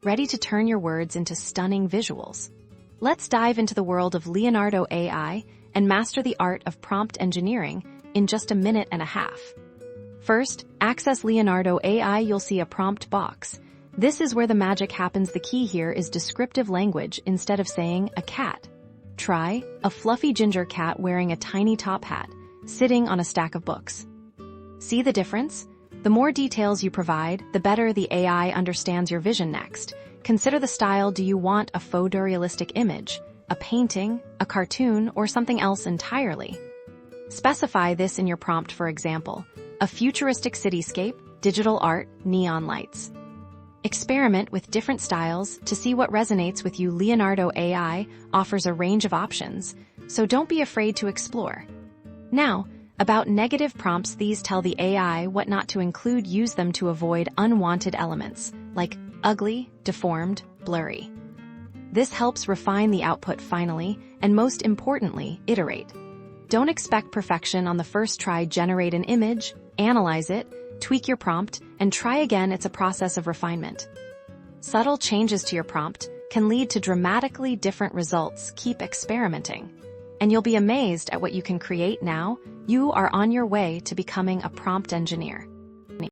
ready to turn your words into stunning visuals. Let's dive into the world of Leonardo AI and master the art of prompt engineering in just a minute and a half. First, access Leonardo AI. You'll see a prompt box. This is where the magic happens. The key here is descriptive language instead of saying a cat. Try a fluffy ginger cat wearing a tiny top hat, sitting on a stack of books. See the difference? The more details you provide, the better the AI understands your vision. Next, consider the style. Do you want a photorealistic image, a painting, a cartoon, or something else entirely? Specify this in your prompt. For example, a futuristic cityscape, digital art, neon lights. Experiment with different styles to see what resonates with you. Leonardo AI offers a range of options, so don't be afraid to explore. Now, about negative prompts. These tell the AI what not to include. Use them to avoid unwanted elements, like ugly, deformed, blurry. This helps refine the output. Finally, and most importantly, iterate. Don't expect perfection on the first try. Generate an image, analyze it, tweak your prompt, and try again. It's a process of refinement. Subtle changes to your prompt can lead to dramatically different results. Keep experimenting, and you'll be amazed at what you can create. Now, you are on your way to becoming a prompt engineer.